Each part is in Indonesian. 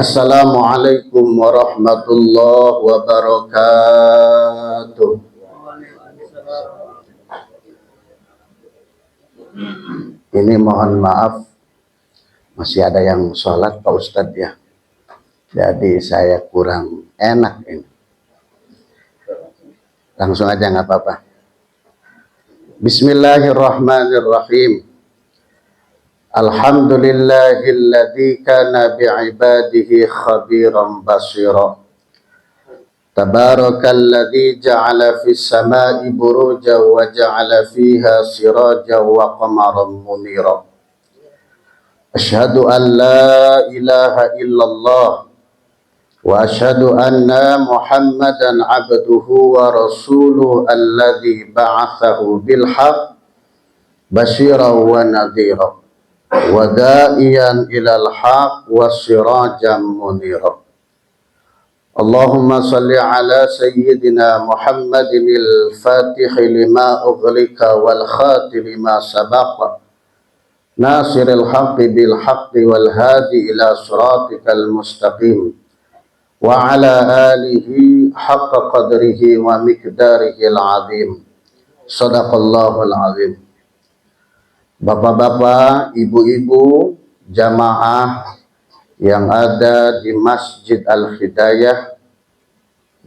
Assalamualaikum warahmatullahi wabarakatuh. Ini mohon maaf, masih ada yang sholat Pak Ustadz ya. Jadi saya kurang enak ini. Langsung aja nggak apa-apa. Bismillahirrahmanirrahim. Alhamdulillahilladzi kana bi'ibadihi khabiran basira. Tabarakalladzi ja'ala fis sama'i burujan wa ja'ala fiha sirajan wa qamaran munira. Asyhadu an la ilaha illallah wa asyhadu anna Muhammadan abduhu wa rasuluhu alladzi ba'atsahu bil haqq basyiran wa nadhira wa da'iyan ilal haqq wassirajan munira. Allahumma salli ala sayyidina Muhammadinil fatihi lima ughliqa wal khatimi lima sabaqa nasiril haqqi bil haqqi wal hadi ila siratikal mustaqim wa ala alihi haqqa qadrihi wa miqdarihil azim. Shadaqallahul azim. Bapak-bapak, ibu-ibu, jamaah yang ada di Masjid Al-Hidayah,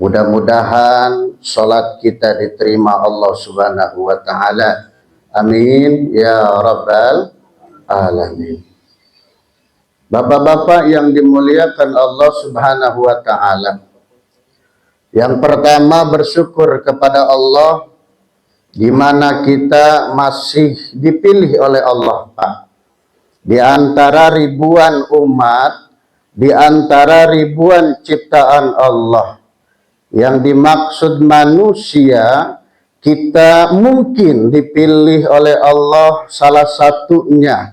mudah-mudahan sholat kita diterima Allah Subhanahu wa Ta'ala. Amin ya Rabbal Alamin. Bapak-bapak yang dimuliakan Allah Subhanahu wa Ta'ala, yang pertama bersyukur kepada Allah di mana kita masih dipilih oleh Allah, Pak. Di antara ribuan umat, di antara ribuan ciptaan Allah, yang dimaksud manusia, kita mungkin dipilih oleh Allah salah satunya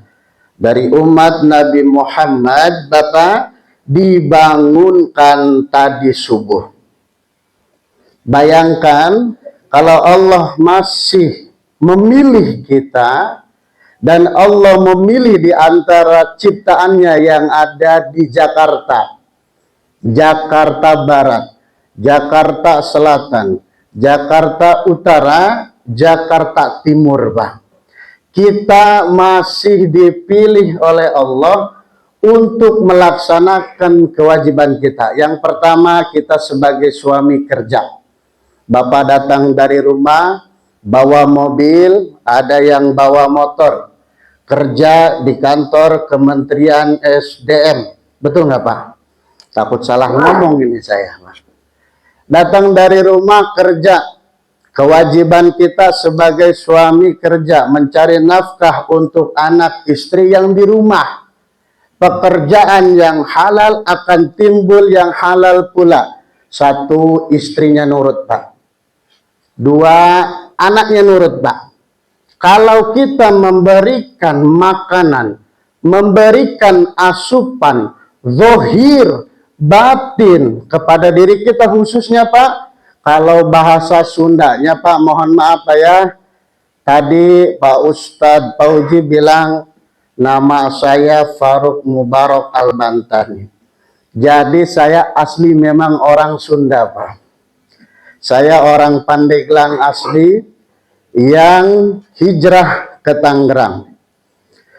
dari umat Nabi Muhammad, Bapak, dibangunkan tadi subuh. Bayangkan kalau Allah masih memilih kita, dan Allah memilih di antara ciptaannya yang ada di Jakarta, Jakarta Barat, Jakarta Selatan, Jakarta Utara, Jakarta Timur, Pak. Kita masih dipilih oleh Allah untuk melaksanakan kewajiban kita. Yang pertama, kita sebagai suami kerja. Bapak datang dari rumah, bawa mobil, ada yang bawa motor. Kerja di kantor Kementerian SDM. Betul nggak, Pak? Takut salah ngomong ini saya, Pak. Datang dari rumah kerja. Kewajiban kita sebagai suami kerja, mencari nafkah untuk anak istri yang di rumah. Pekerjaan yang halal akan timbul yang halal pula. Satu, istrinya nurut, Pak. Dua, anaknya nurut, Pak. Kalau kita memberikan makanan, memberikan asupan, zahir, batin kepada diri kita khususnya, Pak. Kalau bahasa Sundanya, Pak, mohon maaf, Pak ya. Tadi Pak Ustadz Pauji bilang, nama saya Faruk Mubarak Al-Bantani. Jadi saya asli memang orang Sunda, Pak. Saya orang Pandeglang asli yang hijrah ke Tangerang.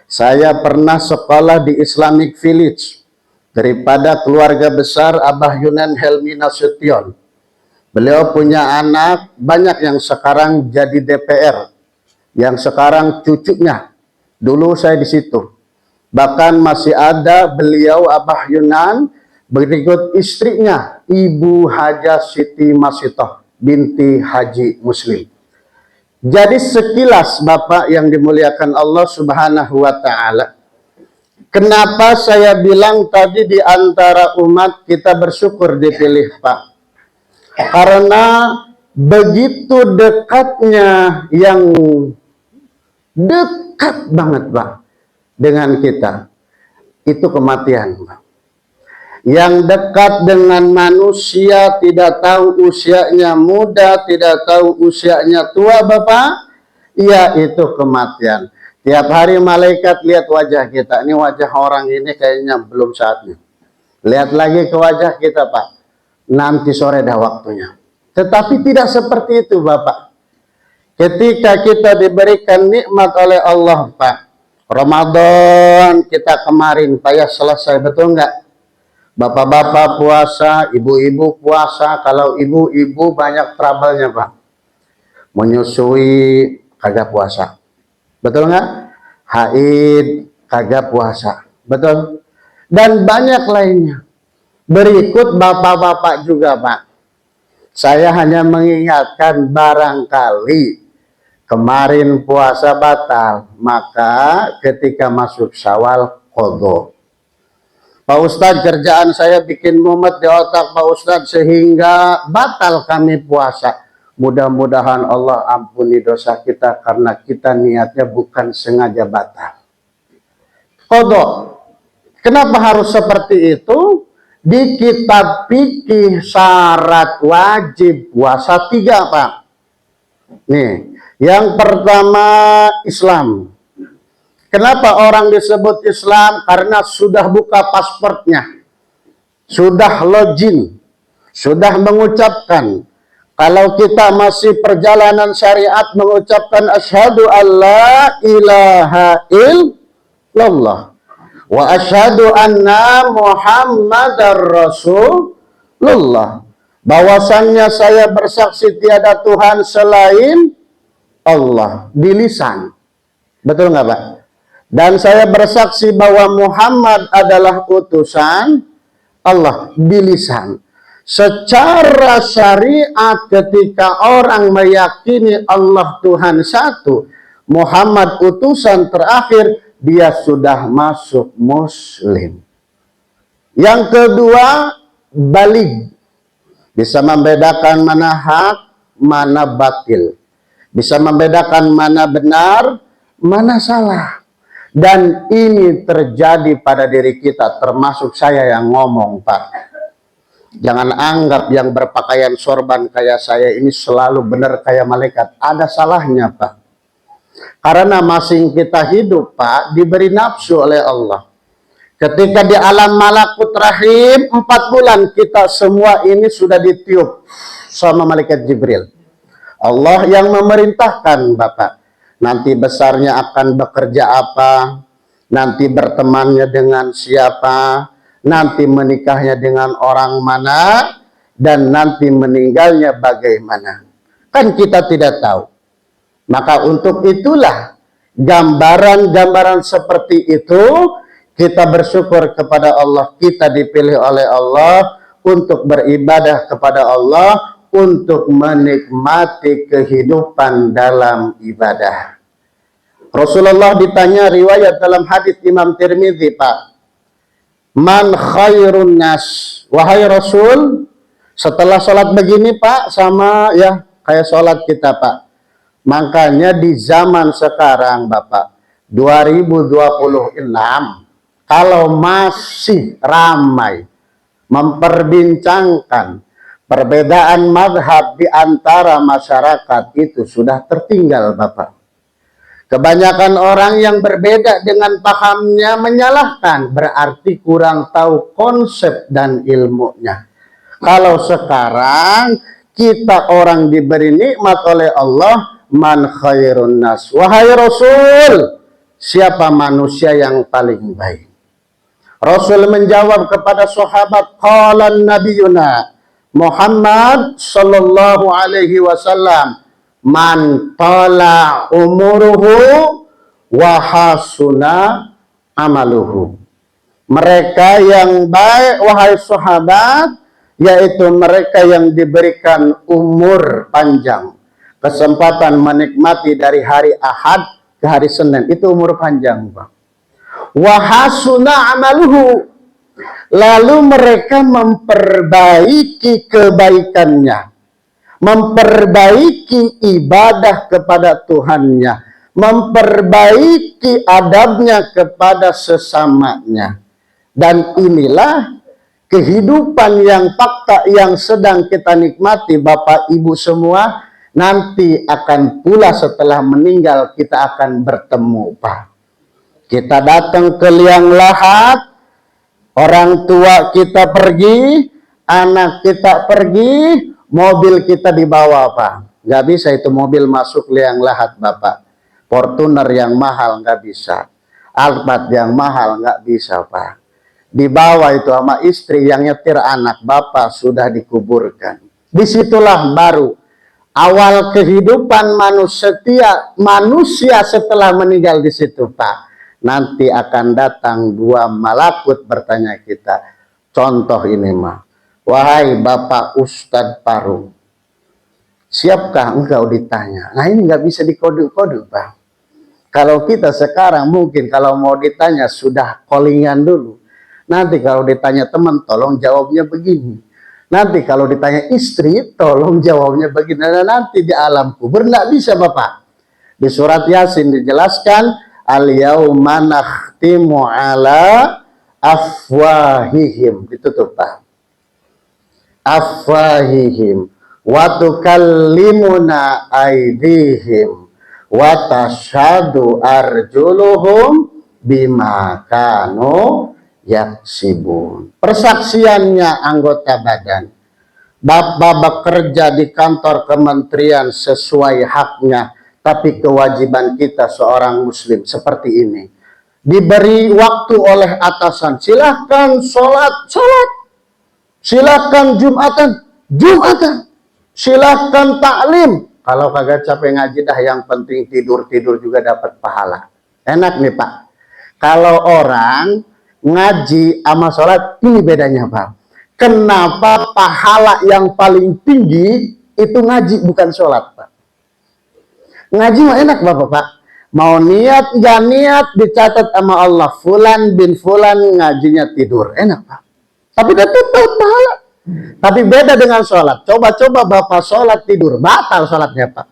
Saya pernah sekolah di Islamic Village daripada keluarga besar Abah Yunan Helmi Nasution. Beliau punya anak banyak yang sekarang jadi DPR, yang sekarang cucunya. Dulu saya di situ. Bahkan masih ada beliau Abah Yunan berikut istrinya, Ibu Haja Siti Masitoh binti Haji Muslim. Jadi sekilas Bapak yang dimuliakan Allah Subhanahu wa Ta'ala, kenapa saya bilang tadi di antara umat kita bersyukur dipilih, Pak? Karena begitu dekatnya, yang dekat banget, Pak, dengan kita, itu kematian, Pak. Yang dekat dengan manusia, tidak tahu usianya muda, tidak tahu usianya tua, Bapak, yaitu kematian. Tiap hari malaikat lihat wajah kita. Ini wajah orang ini kayaknya belum saatnya. Lihat lagi ke wajah kita, Pak. Nanti sore dah waktunya. Tetapi tidak seperti itu, Bapak. Ketika kita diberikan nikmat oleh Allah, Pak. Ramadan kita kemarin, Pak, ya selesai, betul nggak? Bapak-bapak puasa, ibu-ibu puasa. Kalau ibu-ibu banyak trouble-nya, Pak. Menyusui, kagak puasa. Betul nggak? Haid, kagak puasa. Betul? Dan banyak lainnya. Berikut bapak-bapak juga, Pak. Saya hanya mengingatkan barangkali kemarin puasa batal, maka ketika masuk Syawal qadha. Pak Ustadz, kerjaan saya bikin mumet di otak Pak Ustadz sehingga batal kami puasa. Mudah-mudahan Allah ampuni dosa kita karena kita niatnya bukan sengaja batal. Qadha. Kenapa harus seperti itu? Di kitab fikih syarat wajib puasa 3, Pak. Nih, yang pertama Islam. Kenapa orang disebut Islam? Karena sudah buka pasportnya, sudah login, sudah mengucapkan. Kalau kita masih perjalanan syariat mengucapkan asyhadu alla ilaha illallah wa asyhadu anna Muhammadar Rasulullah, bahwasannya saya bersaksi tiada Tuhan selain Allah di lisan. Betul nggak, Pak? Dan saya bersaksi bahwa Muhammad adalah utusan Allah di lisan. Secara syariat ketika orang meyakini Allah Tuhan satu, Muhammad utusan terakhir, dia sudah masuk Muslim. Yang kedua, baligh. Bisa membedakan mana hak, mana batil. Bisa membedakan mana benar, mana salah. Dan ini terjadi pada diri kita, termasuk saya yang ngomong, Pak. Jangan anggap yang berpakaian sorban kayak saya ini selalu benar kayak malaikat. Ada salahnya, Pak. Karena masing kita hidup, Pak, diberi nafsu oleh Allah. Ketika di alam malakut rahim 4 bulan kita semua ini sudah ditiup sama malaikat Jibril. Allah yang memerintahkan, Bapak. Nanti besarnya akan bekerja apa, nanti bertemannya dengan siapa, nanti menikahnya dengan orang mana, dan nanti meninggalnya bagaimana. Kan kita tidak tahu. Maka untuk itulah gambaran-gambaran seperti itu kita bersyukur kepada Allah, kita dipilih oleh Allah untuk beribadah kepada Allah, untuk menikmati kehidupan dalam ibadah. Rasulullah ditanya, riwayat dalam hadis Imam Tirmidzi, Pak. Man khairun nas? Wahai Rasul, setelah sholat begini, Pak, sama ya kayak sholat kita, Pak. Makanya di zaman sekarang, Bapak, 2026, kalau masih ramai memperbincangkan perbedaan mazhab di antara masyarakat, itu sudah tertinggal, Bapak. Kebanyakan orang yang berbeda dengan pahamnya menyalahkan, berarti kurang tahu konsep dan ilmunya. Kalau sekarang kita orang diberi nikmat oleh Allah, man khairun nas? Wahai Rasul, siapa manusia yang paling baik? Rasul menjawab kepada sahabat, qala nabiyuna Muhammad sallallahu alaihi wasallam, man tala umuruhu wa hasuna amaluhu. Mereka yang baik, wahai sahabat, yaitu mereka yang diberikan umur panjang, kesempatan menikmati dari hari Ahad ke hari Senin, itu umur panjang, Pak. Wa hasuna amaluhu, lalu mereka memperbaiki kebaikannya, memperbaiki ibadah kepada Tuhannya, memperbaiki adabnya kepada sesamanya. Dan inilah kehidupan yang fakta yang sedang kita nikmati, Bapak Ibu semua. Nanti akan pula setelah meninggal kita akan bertemu, Pak. Kita datang ke liang lahat, Orang tua kita pergi, anak kita pergi, mobil kita dibawa, Pak. Nggak bisa itu mobil masuk liang lahat, Bapak. Fortuner yang mahal nggak bisa. Alphard yang mahal nggak bisa, Pak. Dibawa itu sama istri yang nyetir anak, Bapak sudah dikuburkan. Disitulah baru awal kehidupan manusia setelah meninggal di situ, Pak. Nanti akan datang dua malakut bertanya kita. Contoh ini mah, wahai Bapak Ustadz Parung, siapkah engkau ditanya? Nah ini nggak bisa dikode-kode, Pak. Kalau kita sekarang mungkin kalau mau ditanya sudah callingan dulu. Nanti kalau ditanya teman, tolong jawabnya begini. Nanti kalau ditanya istri, tolong jawabnya begini. Nah, nanti di alam kubur nggak bisa, Bapak. Di surat Yasin dijelaskan, al-yauma nakhtimu ala afwahihim. Ditutup, Pak. Afwahihim. Wa tukallimuna aydihim. Wa tashhadu arjuluhum bima kanu yaksibun. Persaksiannya anggota badan. Bapak bekerja di kantor kementerian sesuai haknya, tapi kewajiban kita seorang muslim seperti ini. Diberi waktu oleh atasan, silahkan sholat, sholat. Silahkan jumatan, jumatan. Silahkan taklim. Kalau kagak capek ngaji dah, yang penting tidur-tidur juga dapat pahala. Enak nih, Pak. Kalau orang ngaji sama sholat, ini bedanya, Pak. Kenapa pahala yang paling tinggi itu ngaji bukan sholat, Pak? Ngaji mah enak, Bapak, Pak. Mau niat, gak niat, dicatat sama Allah. Fulan bin Fulan ngajinya tidur. Enak, Pak. Tapi dapat pahala. Tapi beda dengan sholat. Coba-coba Bapak sholat tidur, batal sholatnya, Pak.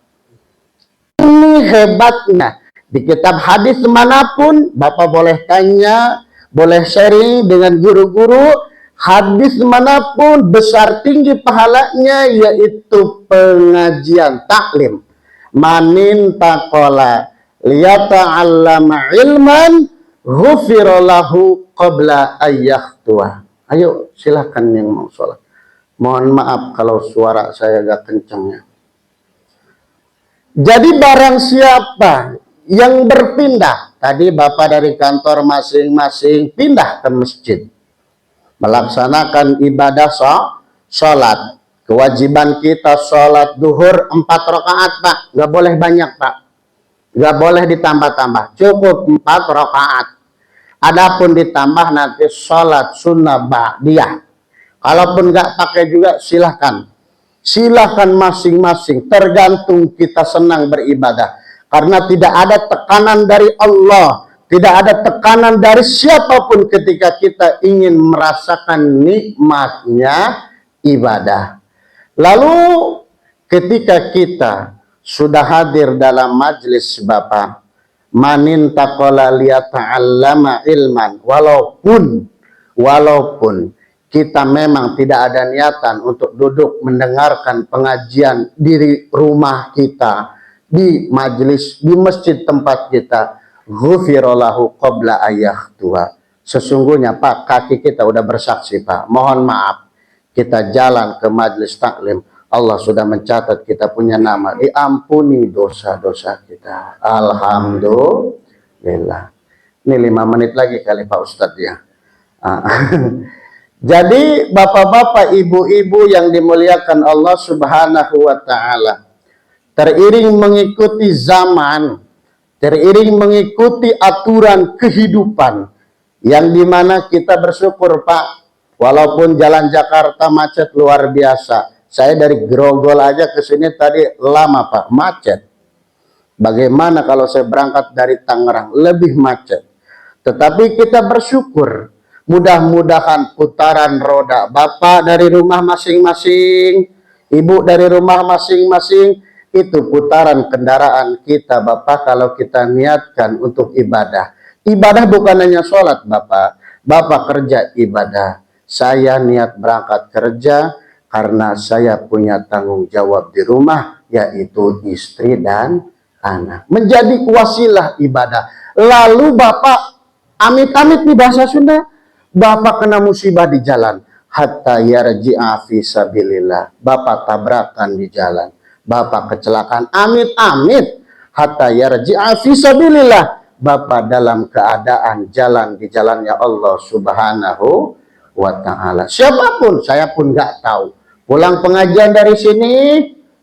Ini hebatnya. Di kitab hadis manapun, Bapak boleh tanya, boleh sharing dengan guru-guru. Hadis manapun besar tinggi pahalanya, yaitu pengajian taklim. Manin taqola liyata'allama ilman ghufirallahu qabla ayyahtuah. Ayo silahkan yang mau sholat. Mohon maaf kalau suara saya agak kencang ya. Jadi barang siapa yang berpindah, tadi Bapak dari kantor masing-masing pindah ke masjid, melaksanakan ibadah sholat. Kewajiban kita sholat duhur 4 rakaat, Pak. Gak boleh banyak, Pak. Gak boleh ditambah-tambah. Cukup 4 rakaat. Adapun ditambah nanti sholat sunnah ba'diyah. Kalaupun nggak pakai juga silahkan. Silahkan masing-masing. Tergantung kita senang beribadah. Karena tidak ada tekanan dari Allah. Tidak ada tekanan dari siapapun ketika kita ingin merasakan nikmatnya ibadah. Lalu ketika kita sudah hadir dalam majlis Bapak, manin taqala liyata'allama ilman, walaupun kita memang tidak ada niatan untuk duduk mendengarkan pengajian di rumah kita, di majelis, di masjid tempat kita, ghufirallahu qabla ayyahtuha. Sesungguhnya, Pak, kaki kita udah bersaksi, Pak. Mohon maaf, kita jalan ke majelis taklim, Allah sudah mencatat kita punya nama, diampuni dosa-dosa kita. Alhamdulillah. Ini 5 menit lagi kali Pak Ustadz ya. Jadi bapak-bapak, ibu-ibu yang dimuliakan Allah Subhanahu wa Ta'ala, teriring mengikuti zaman, teriring mengikuti aturan kehidupan, yang dimana kita bersyukur, Pak, walaupun jalan Jakarta macet luar biasa. Saya dari Grogol aja ke sini tadi lama, Pak, macet. Bagaimana kalau saya berangkat dari Tangerang, lebih macet. Tetapi kita bersyukur. Mudah-mudahan putaran roda Bapak dari rumah masing-masing, Ibu dari rumah masing-masing, itu putaran kendaraan kita, Bapak, kalau kita niatkan untuk ibadah. Ibadah bukan hanya sholat, Bapak. Bapak kerja ibadah. Saya niat berangkat kerja karena saya punya tanggung jawab di rumah, yaitu istri dan anak. Menjadi wasilah ibadah. Lalu Bapak amit-amit di bahasa Sunda, Bapak kena musibah di jalan, hatta yarji'a fi sabilillah. Bapak tabrakan di jalan, bapak kecelakaan, amit-amit, hatta yarji'a fi sabilillah. Bapak dalam keadaan jalan di jalannya Allah Subhanahu wa ta'ala. Siapapun, saya pun nggak tahu. Pulang pengajian dari sini,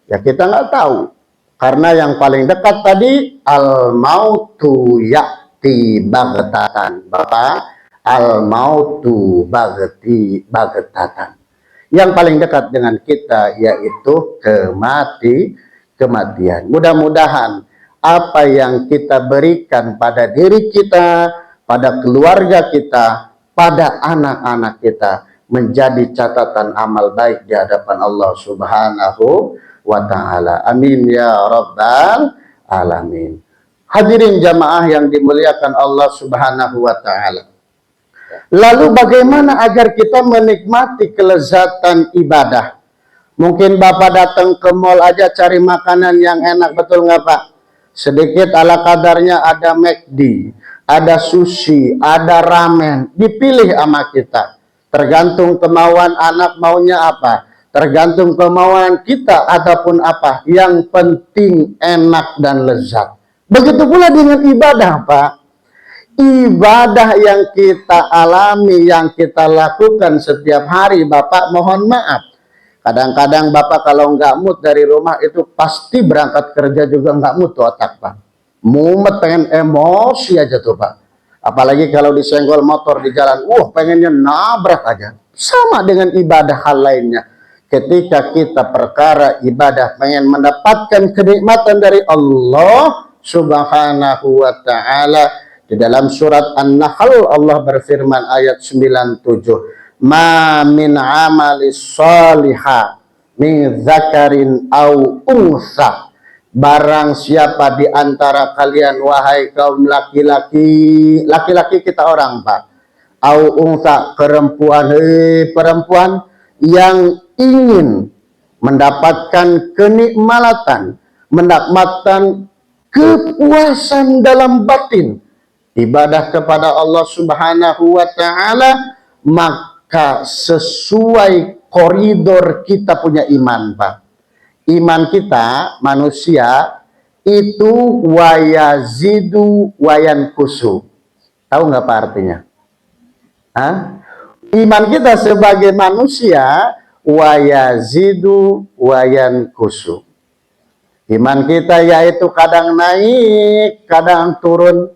ya kita nggak tahu. Karena yang paling dekat tadi, al-mautu ya'ti baghtatan. Bapak, al-mautu baghtatan. Yang paling dekat dengan kita yaitu kematian. Mudah-mudahan apa yang kita berikan pada diri kita, pada keluarga kita, pada anak-anak kita menjadi catatan amal baik di hadapan Allah Subhanahu wa ta'ala. Amin ya rabbal alamin. Hadirin jamaah yang dimuliakan Allah Subhanahu wa ta'ala. Lalu bagaimana agar kita menikmati kelezatan ibadah? Mungkin Bapak datang ke mall aja cari makanan yang enak, betul nggak Pak? Sedikit ala kadarnya, ada McD, ada sushi, ada ramen, dipilih sama kita. Tergantung kemauan anak maunya apa, tergantung kemauan kita ataupun apa. Yang penting enak dan lezat. Begitu pula dengan ibadah Pak. Ibadah yang kita alami, yang kita lakukan setiap hari, Bapak mohon maaf. Kadang-kadang Bapak kalau nggak mood dari rumah itu pasti berangkat kerja juga nggak mood tuh otak Pak. Mumet, pengen emosi aja tuh Pak. Apalagi kalau disenggol motor di jalan, pengennya nabrak aja. Sama dengan ibadah hal lainnya. Ketika kita perkara ibadah pengen mendapatkan kenikmatan dari Allah Subhanahu wa ta'ala. Di dalam surat An-Nahl Allah berfirman ayat 97. Ma min amali sholiha min zakarin au unsa. Barang siapa di antara kalian wahai kaum laki-laki, laki-laki kita orang Pak, au unsa perempuan yang ingin mendapatkan kenikmatan, mendapatkan kepuasan dalam batin, ibadah kepada Allah Subhanahu wa ta'ala, maka sesuai koridor kita punya iman Pak. Iman kita manusia itu wayazidu wayankusu. Tahu nggak Pak artinya? Iman kita sebagai manusia wayazidu wayankusu. Iman kita yaitu kadang naik, kadang turun.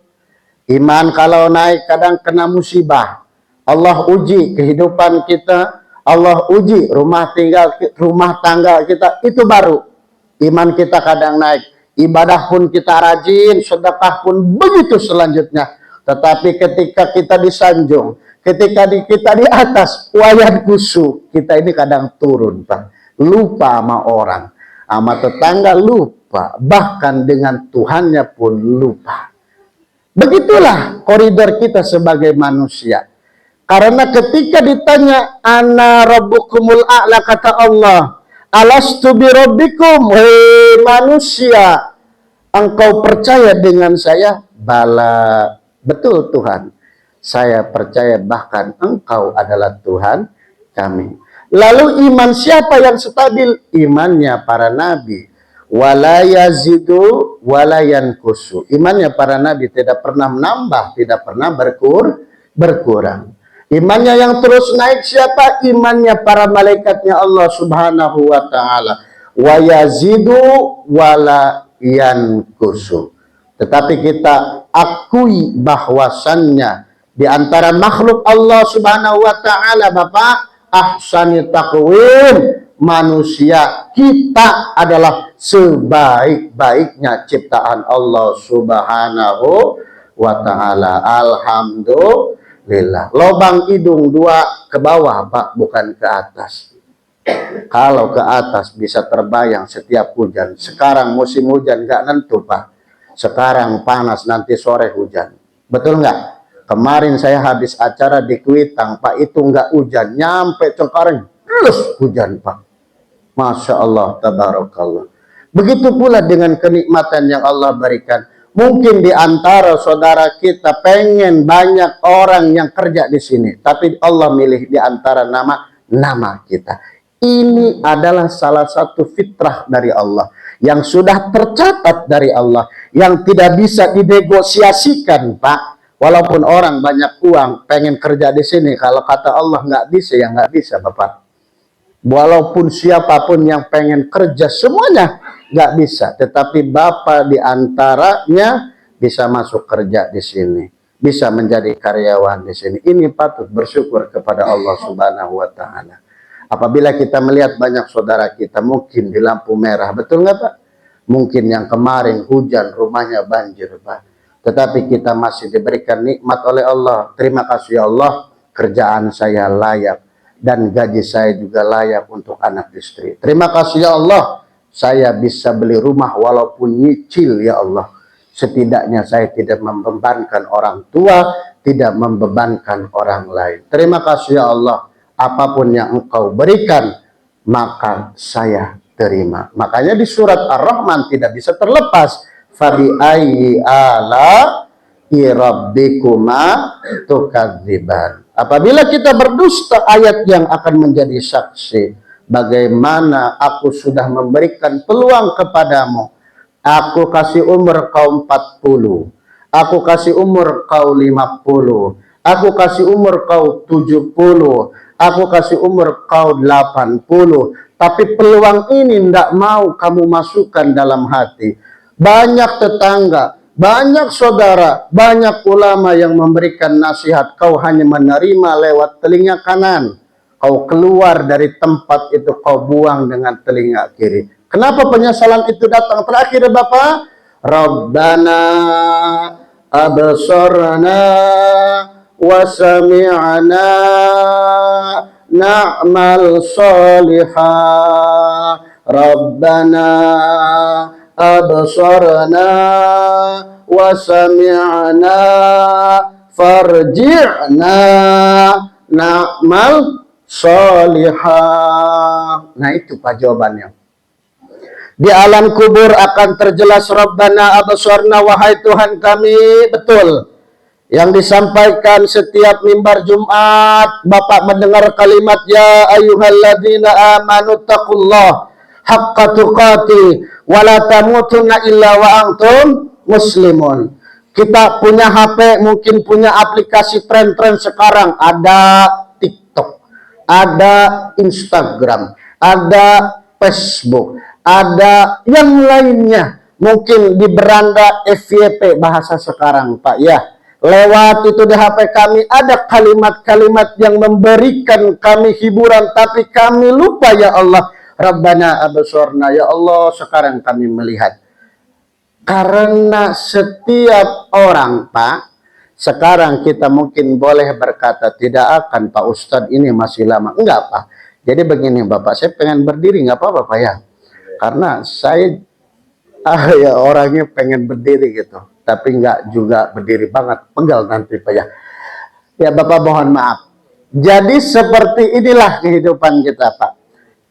Iman kalau naik kadang kena musibah. Allah uji kehidupan kita, Allah uji rumah tangga kita, itu baru iman kita kadang naik. Ibadah pun kita rajin, sedekah pun begitu selanjutnya. Tetapi ketika kita disanjung, ketika kita di atas wayan kusu, kita ini kadang turun Pak. Lupa sama orang, sama tetangga lupa, bahkan dengan Tuhannya pun lupa. Begitulah koridor kita sebagai manusia. Karena ketika ditanya ana rabbukumul a'la, kata Allah, alastu bi rabbikum, hei manusia, engkau percaya dengan saya? Bala, betul Tuhan, saya percaya, bahkan engkau adalah Tuhan kami. Lalu iman siapa yang stabil? Imannya para nabi. Wala yazidu wala yankusu. Imannya para nabi tidak pernah menambah, tidak pernah berkurang. Imannya yang terus naik siapa? Imannya para malaikatnya Allah Subhanahu wa ta'ala. Wa yazidu wala yankusu. Tetapi kita akui bahwasannya di antara makhluk Allah Subhanahu wa ta'ala Bapak, ahsani taqwim, manusia kita adalah sebaik-baiknya ciptaan Allah Subhanahu wa ta'ala. Alhamdulillah. Lobang hidung 2 ke bawah Pak, bukan ke atas. Kalau ke atas bisa terbayang setiap hujan. Sekarang musim hujan nggak nentu Pak. Sekarang panas, nanti sore hujan. Betul nggak? Kemarin saya habis acara di Kuitang Pak, itu nggak hujan, nyampe Cengkareng terus hujan Pak. Masya Allah, tabarakallah. Begitu pula dengan kenikmatan yang Allah berikan. Mungkin di antara saudara kita pengen banyak orang yang kerja di sini, tapi Allah milih di antara nama kita. Ini adalah salah satu fitrah dari Allah yang sudah tercatat dari Allah, yang tidak bisa dinegosiasikan, Pak. Walaupun orang banyak uang pengen kerja di sini, kalau kata Allah nggak bisa, ya nggak bisa, Bapak. Walaupun siapapun yang pengen kerja semuanya nggak bisa, tetapi Bapak diantaranya bisa masuk kerja di sini, bisa menjadi karyawan di sini. Ini patut bersyukur kepada Allah Subhanahu wa Ta'ala. Apabila kita melihat banyak saudara kita mungkin di lampu merah, betul nggak Pak? Mungkin yang kemarin hujan rumahnya banjir, Pak, tetapi kita masih diberikan nikmat oleh Allah. Terima kasih ya Allah, kerjaan saya layak dan gaji saya juga layak untuk anak istri. Terima kasih ya Allah, saya bisa beli rumah walaupun nyicil ya Allah. Setidaknya saya tidak membebankan orang tua, tidak membebankan orang lain. Terima kasih ya Allah, apapun yang Engkau berikan, maka saya terima. Makanya di surat Ar-Rahman tidak bisa terlepas. Fabi ayyi ala rabbikuma tukadziban. Apabila kita berdusta, ayat yang akan menjadi saksi. Bagaimana aku sudah memberikan peluang kepadamu. Aku kasih umur kau 40. Aku kasih umur kau 50. Aku kasih umur kau 70. Aku kasih umur kau 80. Tapi peluang ini tidak mau kamu masukkan dalam hati. Banyak tetangga, banyak saudara, banyak ulama yang memberikan nasihat. Kau hanya menerima lewat telinga kanan. Kau keluar dari tempat itu, kau buang dengan telinga kiri. Kenapa penyesalan itu datang terakhir, Bapak? Rabbana absorna wa sami'na na'mal salihah. Rabbana absorna wa sami'na farji'na na'mal salihah. Nah itu Pak jawabannya. Di alam kubur akan terjelas Rabbana absorna, wahai Tuhan kami. Betul yang disampaikan setiap mimbar Jumat, Bapak mendengar kalimat ya ayyuhalladzina amanu taqullah haqqa tuqati wa la tamutunna illa wa antum muslimun. Kita punya HP, mungkin punya aplikasi tren-tren sekarang, ada TikTok, ada Instagram, ada Facebook, ada yang lainnya. Mungkin di beranda FYP bahasa sekarang, Pak, ya. Lewat itu di HP kami ada kalimat-kalimat yang memberikan kami hiburan, tapi kami lupa ya Allah. Rabbana absorna, ya Allah sekarang kami melihat. Karena setiap orang, Pak, sekarang kita mungkin boleh berkata tidak akan Pak Ustadz ini masih lama. Enggak Pak. Jadi begini Bapak, saya pengen berdiri nggak apa-apa Pak ya. Karena saya ya orangnya pengen berdiri gitu. Tapi nggak juga berdiri banget, pegal nanti Pak ya. Ya Bapak mohon maaf. Jadi seperti inilah kehidupan kita Pak.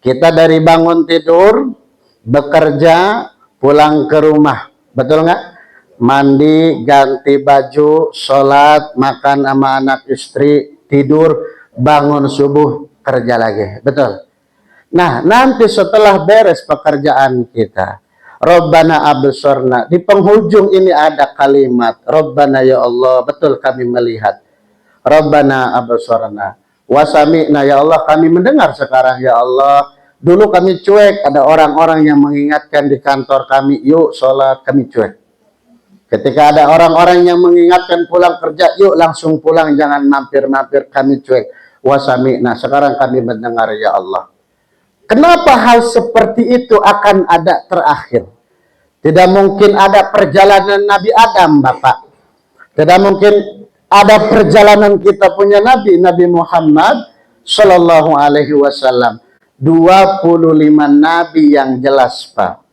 Kita dari bangun tidur, bekerja, pulang ke rumah. Betul nggak? Mandi, ganti baju, sholat, makan sama anak istri, tidur, bangun subuh, kerja lagi. Betul? Nah, nanti setelah beres pekerjaan kita, Rabbana absorna, di penghujung ini ada kalimat Rabbana ya Allah, betul kami melihat. Rabbana absorna wasami'na, ya Allah kami mendengar sekarang ya Allah. Dulu kami cuek, ada orang-orang yang mengingatkan di kantor kami, yuk sholat, kami cuek. Ketika ada orang-orang yang mengingatkan pulang kerja, yuk langsung pulang, jangan mampir-mampir, kami cuek. Wasami'na, sekarang kami mendengar ya Allah. Kenapa hal seperti itu akan ada terakhir? Tidak mungkin ada perjalanan Nabi Adam, Bapak. Tidak mungkin ada perjalanan kita punya Nabi Muhammad Sallallahu Alaihi Wasallam. 25 Nabi yang jelas, Pak.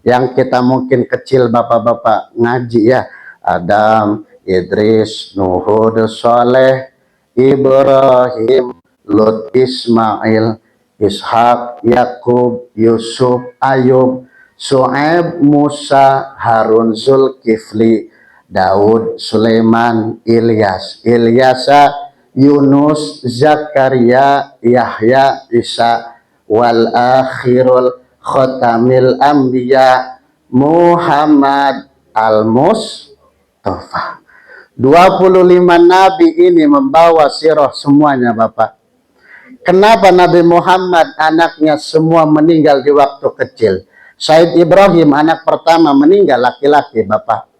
Yang kita mungkin kecil Bapak-Bapak ngaji ya. Adam, Idris, Nuh, Saleh, Ibrahim, Lut, Ismail, Ishak, Yakub, Yusuf, Ayub, Syuaib, Musa, Harun, Zulkifli, Daud, Sulaiman, Ilyas, Ilyasa, Yunus, Zakaria, Yahya, Isa, wal akhirul khatamil anbiya Muhammad al-Mustafa. 25 nabi ini membawa sirah semuanya, Bapak. Kenapa Nabi Muhammad anaknya semua meninggal di waktu kecil? Said Ibrahim anak pertama meninggal laki-laki, Bapak.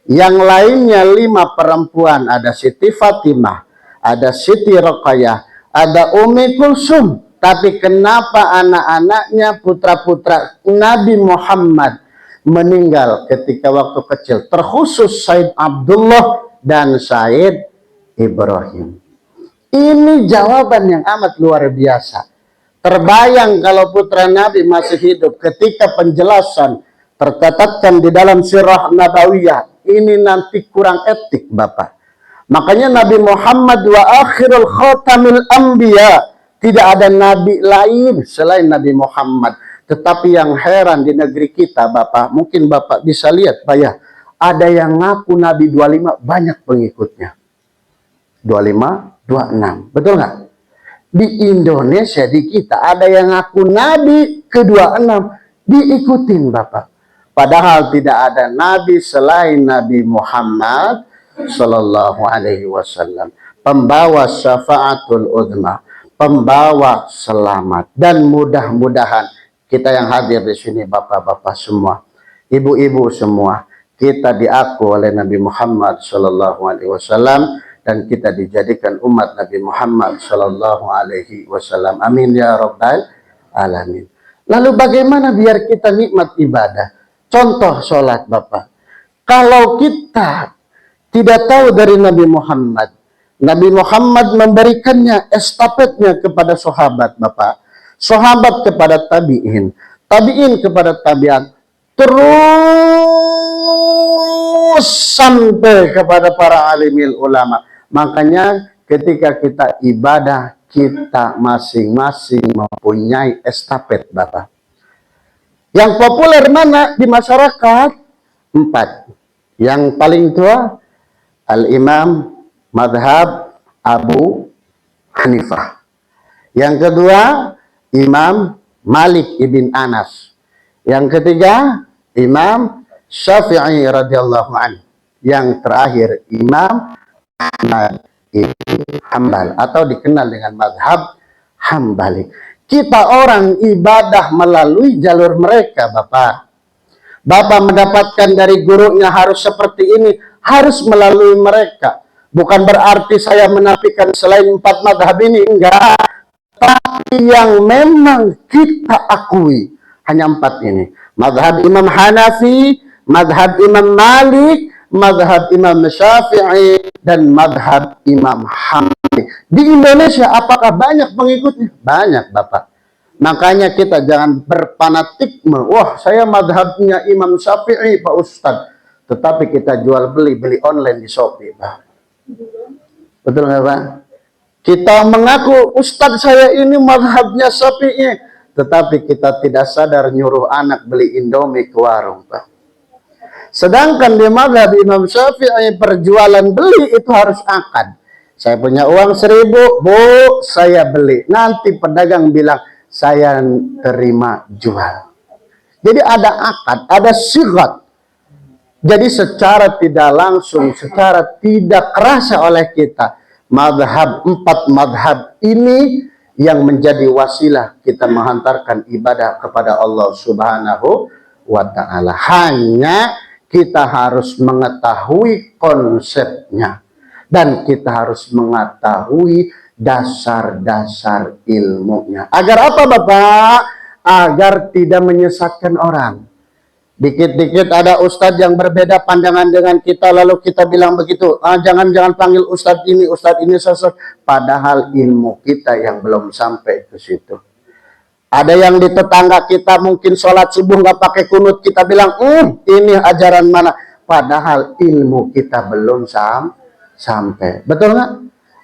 Yang lainnya 5 perempuan, ada Siti Fatimah, ada Siti Ruqayyah, ada Umi Kulsum. Tapi kenapa anak-anaknya, putra-putra Nabi Muhammad meninggal ketika waktu kecil? Terkhusus Said Abdullah dan Said Ibrahim. Ini jawaban yang amat luar biasa. Terbayang kalau putra Nabi masih hidup ketika penjelasan tercatatkan di dalam sirah Nabawiyah. Ini nanti kurang etik, Bapak. Makanya Nabi Muhammad wa akhirul khatamil anbiya. Tidak ada nabi lain selain Nabi Muhammad. Tetapi yang heran di negeri kita, Bapak, mungkin Bapak bisa lihat, Pak ya, ada yang ngaku Nabi 25, banyak pengikutnya. 25, 26. Betul nggak? Di Indonesia, di kita, ada yang ngaku Nabi ke-26, diikutin, Bapak. Padahal tidak ada Nabi selain Nabi Muhammad Sallallahu Alaihi Wasallam. Pembawa syafaatul uzma, pembawa selamat. Dan mudah-mudahan kita yang hadir di sini, Bapak-bapak semua, ibu-ibu semua, kita diaku oleh Nabi Muhammad Sallallahu Alaihi Wasallam, dan kita dijadikan umat Nabi Muhammad Sallallahu Alaihi Wasallam. Amin ya Rabbal Alamin. Lalu bagaimana biar kita nikmat ibadah? Contoh sholat, Bapak. Kalau kita tidak tahu dari Nabi Muhammad, Nabi Muhammad memberikannya estafetnya kepada sahabat, Bapak. Sahabat kepada tabi'in, tabi'in kepada tabi'at, terus sampai kepada para alimil ulama. Makanya ketika kita ibadah, kita masing-masing mempunyai estafet, Bapak. Yang populer mana di masyarakat? 4. Yang paling tua, Al-Imam Madhab Abu Hanifah. Yang kedua, Imam Malik ibn Anas. Yang ketiga, Imam Syafi'i radhiyallahu anhu. Yang terakhir, Imam Ahmad ibn Hambal, atau dikenal dengan Madhab Hambali. Kita orang ibadah melalui jalur mereka, Bapak. Bapak mendapatkan dari gurunya harus seperti ini, harus melalui mereka. Bukan berarti saya menafikan selain 4 madhab ini, enggak. Tapi yang memang kita akui hanya 4 ini. Madhab Imam Hanafi, madhab Imam Malik, madhab Imam Syafi'i, dan madhab Imam Hambali. Di Indonesia apakah banyak pengikutnya? Banyak, Bapak. Makanya kita jangan berfanatikme. Wah, saya madhabnya Imam Syafi'i, Pak Ustadz. Tetapi kita jual beli online di Shopee, Pak. Betul nggak, Pak? Kita mengaku Ustadz saya ini madhabnya Syafi'i, tetapi kita tidak sadar nyuruh anak beli Indomie ke warung, Pak. Sedangkan di madhab Imam Syafi'i perjualan beli itu harus akad. Saya punya uang 1.000, Bu, saya beli. Nanti pedagang bilang saya terima jual. Jadi ada akad, ada syigat. Jadi secara tidak langsung, secara tidak kerasa oleh kita, madhab 4 madhab ini yang menjadi wasilah kita menghantarkan ibadah kepada Allah Subhanahu wa Ta'ala. Hanya kita harus mengetahui konsepnya, dan kita harus mengetahui dasar-dasar ilmunya. Agar apa, Bapak? Agar tidak menyesatkan orang. Dikit-dikit ada ustadz yang berbeda pandangan dengan kita, lalu kita bilang begitu, jangan panggil ustadz ini sesat. Padahal ilmu kita yang belum sampai ke situ. Ada yang di tetangga kita mungkin sholat subuh nggak pakai kunut, kita bilang, ini ajaran mana? Padahal ilmu kita belum sampai. Betul nggak?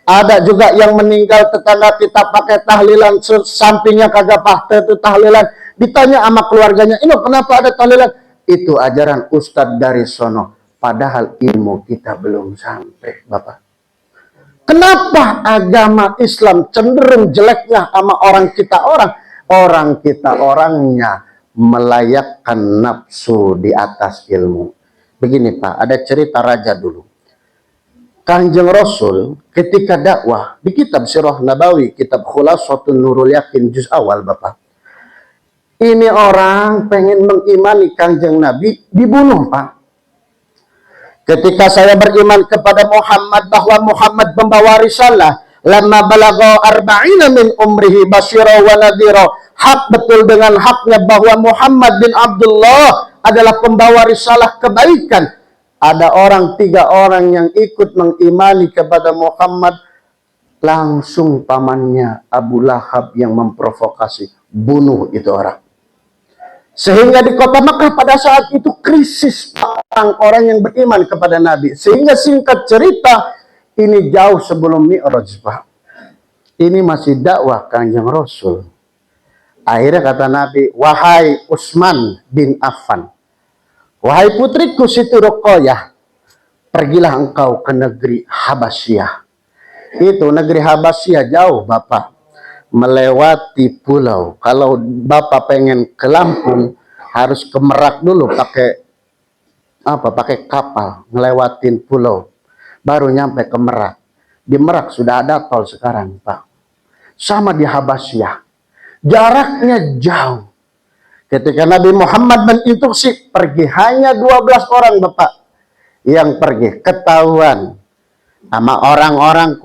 Ada juga yang meninggal tetangga kita pakai tahlilan, sampingnya kagak pakai itu tahlilan. Ditanya sama keluarganya, ini kenapa ada tahlilan? Itu ajaran ustadz dari sono. Padahal ilmu kita belum sampai, Bapak. Kenapa agama Islam cenderung jeleknya sama orang kita orangnya melayakkan nafsu di atas ilmu. Begini Pak, ada cerita raja dulu. Kanjeng Rasul ketika dakwah di kitab Sirah Nabawi, kitab Khulasatun Nurul Yakin juz awal Bapak. Ini orang pengen mengimani Kanjeng Nabi, dibunuh Pak. Ketika saya beriman kepada Muhammad bahwa Muhammad membawa risalah, lamma balagha arba'ina min umrihi basyira wa nadhira, hak betul dengan haknya bahwa Muhammad bin Abdullah adalah pembawa risalah kebaikan. Ada tiga orang yang ikut mengimani kepada Muhammad, langsung pamannya Abu Lahab yang memprovokasi, bunuh itu orang. Sehingga di kota Makkah pada saat itu krisis orang-orang yang beriman kepada Nabi. Sehingga singkat cerita, ini jauh sebelum Mi'raj Pak. Ini masih dakwah Kanjeng Rasul. Akhirnya kata Nabi, wahai Utsman bin Affan, wahai putriku Siti Ruqayyah, pergilah engkau ke negeri Habasyah. Itu negeri Habasyah jauh Bapak, melewati pulau. Kalau Bapak pengen ke Lampung harus ke Merak dulu pakai kapal, ngelewatin pulau, baru nyampe ke Merak. Di Merak sudah ada tol sekarang Pak. Sama di Habasyah, jaraknya jauh. Ketika Nabi Muhammad menginstruksi pergi, hanya 12 orang Bapak yang pergi. Ketahuan sama orang-orang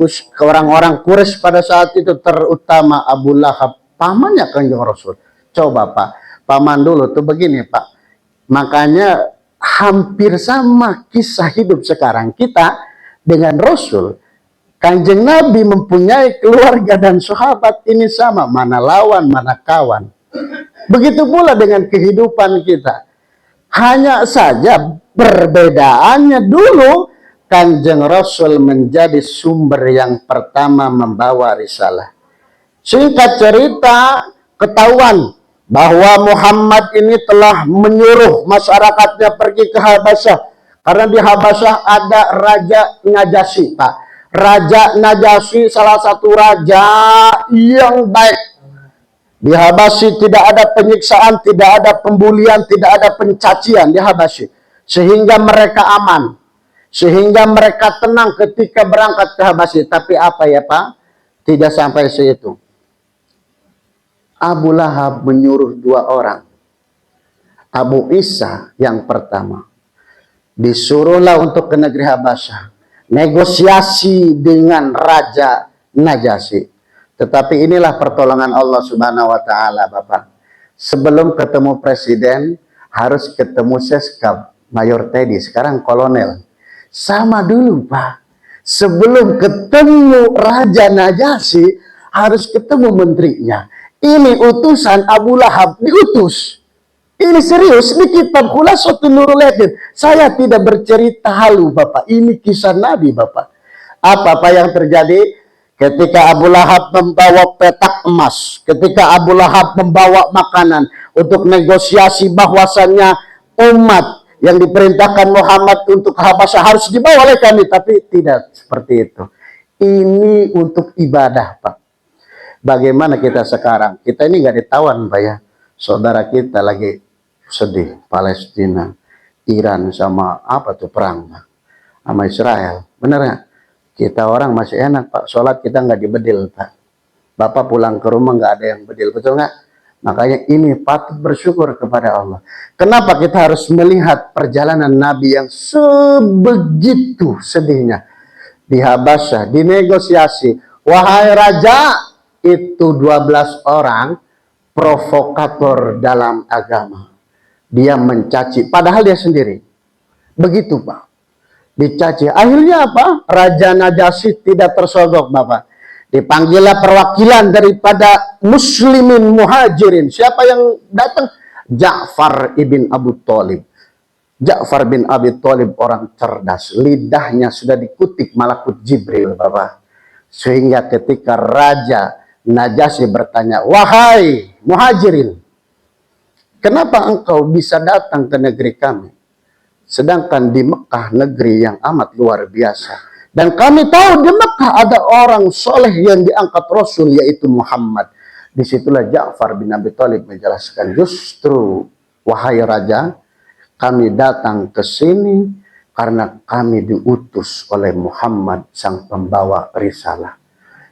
Quraisy pada saat itu, terutama Abu Lahab, pamannya Kanjeng Rasul. Coba Pak, paman dulu tuh begini Pak. Makanya hampir sama kisah hidup sekarang kita dengan Rasul. Kanjeng Nabi mempunyai keluarga dan sahabat, ini sama, mana lawan mana kawan. Begitu pula dengan kehidupan kita. Hanya saja perbedaannya dulu Kanjeng Rasul menjadi sumber yang pertama membawa risalah. Singkat cerita, ketahuan bahwa Muhammad ini telah menyuruh masyarakatnya pergi ke Habasyah. Karena di Habasyah ada Raja Najasyi Pak. Raja Najasyi salah satu raja yang baik. Di Habasyah tidak ada penyiksaan, tidak ada pembulian, tidak ada pencacian di Habasyah. Sehingga mereka aman. Sehingga mereka tenang ketika berangkat ke Habasyah. Tapi apa ya Pak? Tidak sampai situ. Abu Lahab menyuruh 2 orang. Abu Isa yang pertama. Disuruhlah untuk ke negeri Habasyah. Negosiasi dengan Raja Najasyi. Tetapi inilah pertolongan Allah Subhanahu wa taala Bapak. Sebelum ketemu presiden harus ketemu Seskap, Mayor Teddy, sekarang kolonel. Sama dulu Pak. Sebelum ketemu Raja Najasyi harus ketemu menterinya. Ini utusan Abu Lahab diutus. Ini serius, di kitab Khulasatun Nurul Yakin. Saya tidak bercerita halu Bapak. Ini kisah Nabi Bapak. Apa yang terjadi? Ketika Abu Lahab membawa petak emas, ketika Abu Lahab membawa makanan untuk negosiasi bahwasannya umat yang diperintahkan Muhammad untuk Habasyah harus dibawa oleh kami, tapi tidak seperti itu. Ini untuk ibadah Pak. Bagaimana kita sekarang? Kita ini nggak ditawan Pak ya. Saudara kita lagi sedih, Palestina, Iran sama apa tuh perang sama Israel. Bener nggak? Kita orang masih enak Pak, sholat kita nggak dibedil Pak. Bapak pulang ke rumah nggak ada yang bedil, betul nggak? Makanya ini patut bersyukur kepada Allah. Kenapa kita harus melihat perjalanan Nabi yang sebegitu sedihnya? Di Habasyah, dinegosiasi. Wahai Raja, itu 12 orang provokator dalam agama. Dia mencaci, padahal dia sendiri. Begitu Pak. Dicaci. Akhirnya apa? Raja Najasyi tidak tersogok Bapak. Dipanggillah perwakilan daripada muslimin muhajirin. Siapa yang datang? Ja'far ibn Abu Thalib. Ja'far bin Abi Thalib orang cerdas. Lidahnya sudah dikutik malakut Jibril Bapak. Sehingga ketika Raja Najasyi bertanya, wahai muhajirin, Kenapa engkau bisa datang ke negeri kami? Sedangkan di Mekah, negeri yang amat luar biasa. Dan kami tahu di Mekah ada orang soleh yang diangkat Rasul, yaitu Muhammad. Disitulah Ja'far bin Abi Thalib menjelaskan, justru wahai raja, kami datang ke sini karena kami diutus oleh Muhammad, sang pembawa risalah.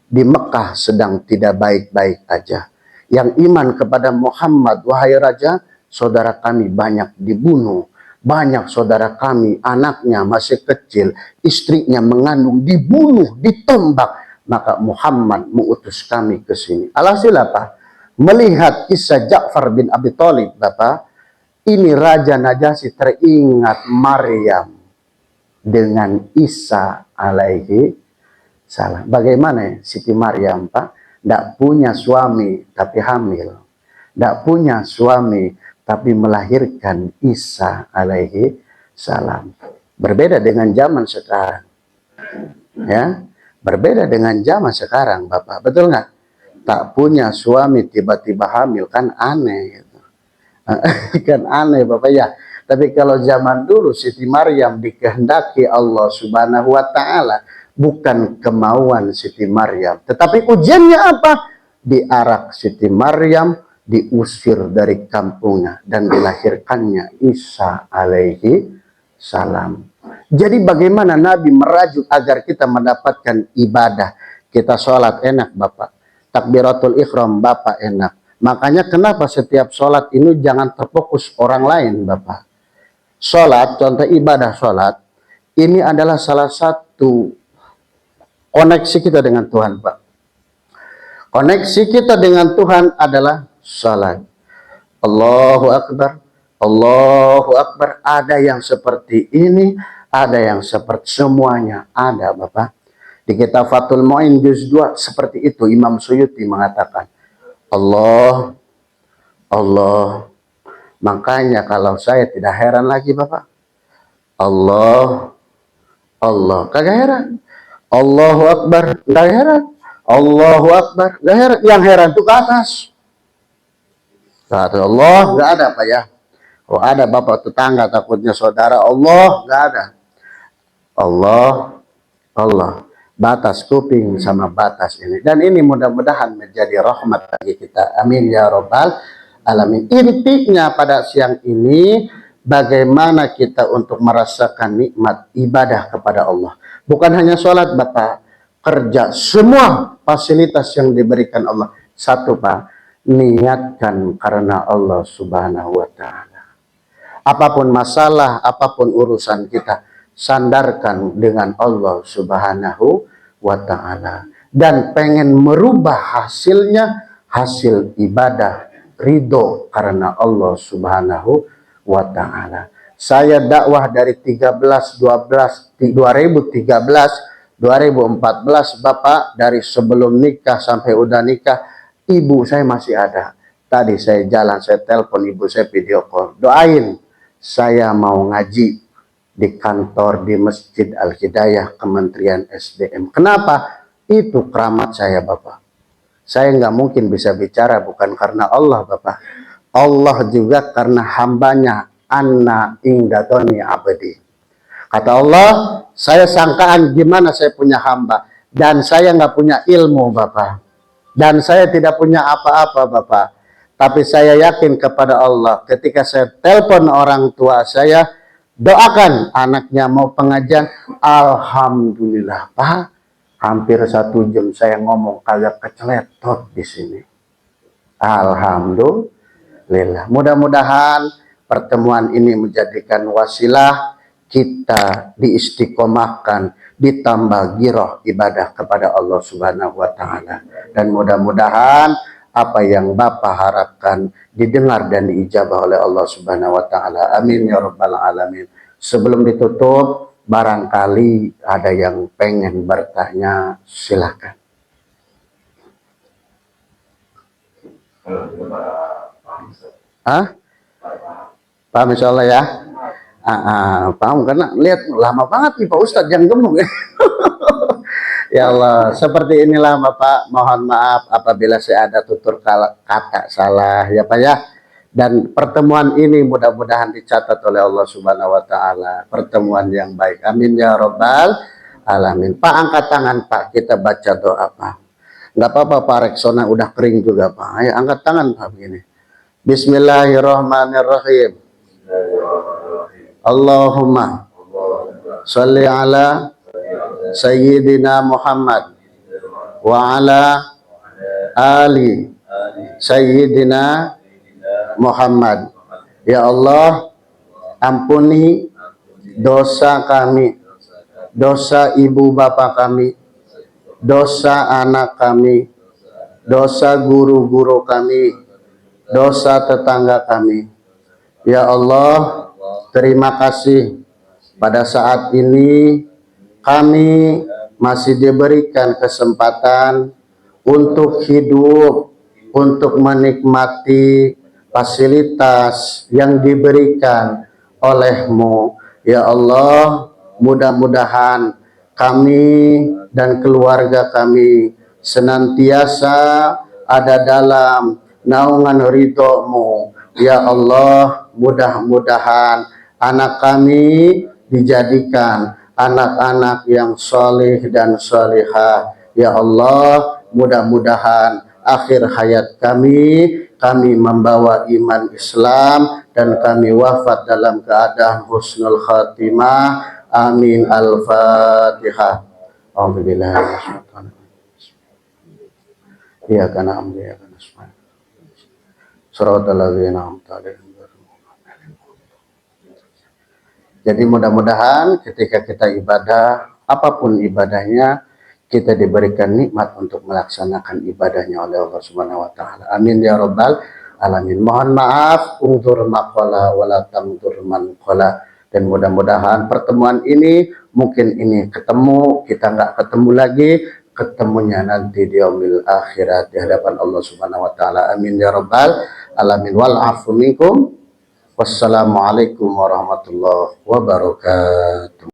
Di Mekah sedang tidak baik-baik aja. Yang iman kepada Muhammad, wahai raja, saudara kami banyak dibunuh. Banyak saudara kami, anaknya masih kecil, istrinya mengandung, dibunuh, ditembak. Maka Muhammad mengutus kami ke sini. Alhasil apa? Melihat kisah Ja'far bin Abi Thalib, Bapak, ini Raja Najasyi teringat Maryam dengan Isa alaihi salam. Bagaimana ya Siti Maryam, Pak? Tidak punya suami tapi hamil. Tidak punya suami tapi melahirkan Isa alaihi salam. Berbeda dengan zaman sekarang. Ya, berbeda dengan zaman sekarang, Bapak. Betul nggak? Tak punya suami tiba-tiba hamil, kan aneh gitu. Kan aneh, Bapak ya. Tapi kalau zaman dulu Siti Maryam dikehendaki Allah Subhanahu wa taala, bukan kemauan Siti Maryam. Tetapi ujiannya apa? Diarak Siti Maryam, diusir dari kampungnya dan dilahirkannya Isa alaihi salam. Jadi bagaimana Nabi merajuk agar kita mendapatkan ibadah. Kita sholat enak, Bapak. Takbiratul ikhram, Bapak, enak. Makanya kenapa setiap sholat ini jangan terfokus orang lain, Bapak. Sholat, contoh ibadah sholat, ini adalah salah satu koneksi kita dengan Tuhan, Pak. Koneksi kita dengan Tuhan adalah salat. Allahu Akbar, Allahu Akbar. Ada yang seperti ini, ada yang seperti semuanya. Ada, Bapak. Di kitab Fathul Mu'in juz 2 seperti itu Imam Suyuti mengatakan, Allah, Allah. Makanya kalau saya tidak heran lagi, Bapak. Allah, Allah. Kagak heran. Allahu Akbar, kagak heran. Allahu Akbar, gak heran. Yang heran itu ke atas. Kata Allah, gak ada, Pak ya. Oh ada Bapak tetangga takutnya saudara, Allah gak ada. Allah, Allah. Batas kuping sama batas ini. Dan ini mudah-mudahan menjadi rahmat bagi kita. Amin ya Rabbal alamin. Intinya pada siang ini, bagaimana kita untuk merasakan nikmat ibadah kepada Allah. Bukan hanya sholat, Bapak. Kerja, semua fasilitas yang diberikan Allah. Satu, Pak, niatkan karena Allah Subhanahu wa ta'ala. Apapun masalah, apapun urusan kita, sandarkan dengan Allah Subhanahu wa ta'ala. Dan pengen merubah hasilnya, hasil ibadah, ridho karena Allah Subhanahu wa ta'ala. Saya dakwah dari 2014, Bapak, dari sebelum nikah sampai udah nikah, ibu saya masih ada. Tadi saya jalan, saya telepon ibu saya, video call. Doain, saya mau ngaji di kantor di Masjid Al-Hidayah Kementerian SDM. Kenapa? Itu keramat saya, Bapak. Saya nggak mungkin bisa bicara bukan karena Allah, Bapak. Allah juga karena hambanya, anna ingdatoni abadi. Kata Allah, saya sangkaan gimana saya punya hamba. Dan saya nggak punya ilmu, Bapak. Dan saya tidak punya apa-apa, Bapak. Tapi saya yakin kepada Allah. Ketika saya telepon orang tua saya, doakan anaknya mau pengajian. Alhamdulillah, Pak. Hampir 1 jam saya ngomong kagak keceletot di sini. Alhamdulillah. Mudah-mudahan pertemuan ini menjadikan wasilah kita diistiqomahkan, ditambah giroh ibadah kepada Allah Subhanahu wa ta'ala. Dan mudah-mudahan apa yang Bapak harapkan didengar dan diijabah oleh Allah Subhanahu wa ta'ala. Amin ya Rabbal alamin. Sebelum ditutup, barangkali ada yang pengen bertanya, silakan. Paham insya Allah ya? Paham, karena lihat lama banget nih Pak Ustadz yang gemuk. Ya Allah, seperti inilah Bapak, mohon maaf apabila saya ada tutur kata salah ya Pak ya. Dan pertemuan ini mudah-mudahan dicatat oleh Allah Subhanahu wa taala, pertemuan yang baik. Amin ya rabbal alamin. Pak, angkat tangan Pak, kita baca doa Pak. Enggak apa-apa Pak Reksona, udah kering juga Pak. Ayo angkat tangan Pak begini. Bismillahirrahmanirrahim. Allahumma sholli ala Sayyidina Muhammad wa ala ali Sayyidina Muhammad. Ya Allah, ampuni dosa kami, dosa ibu bapak kami, dosa anak kami, dosa guru-guru kami, dosa tetangga kami. Ya Allah, terima kasih pada saat ini kami masih diberikan kesempatan untuk hidup, untuk menikmati fasilitas yang diberikan oleh-Mu. Ya Allah, mudah-mudahan kami dan keluarga kami senantiasa ada dalam naungan ridho-Mu. Ya Allah, mudah-mudahan anak kami dijadikan anak-anak yang soleh dan solehah. Ya Allah, mudah-mudahan akhir hayat kami membawa iman Islam dan kami wafat dalam keadaan husnul khatimah. Amin. Al-Fatihah. Alhamdulillah. Iya karena ambil karena semua. Jadi mudah-mudahan ketika kita ibadah, apapun ibadahnya, kita diberikan nikmat untuk melaksanakan ibadahnya oleh Allah Subhanahu wa taala. Amin ya rabbal alamin. Mohon maaf ungdur maqala wala tamdur man qala. Dan mudah-mudahan pertemuan ini mungkin ini ketemu, kita nggak ketemu lagi, ketemunya nanti di yaumil akhirat di hadapan Allah Subhanahu wa taala. Amin ya rabbal alamin. Wal afu minkum. Wassalamualaikum warahmatullahi wabarakatuh.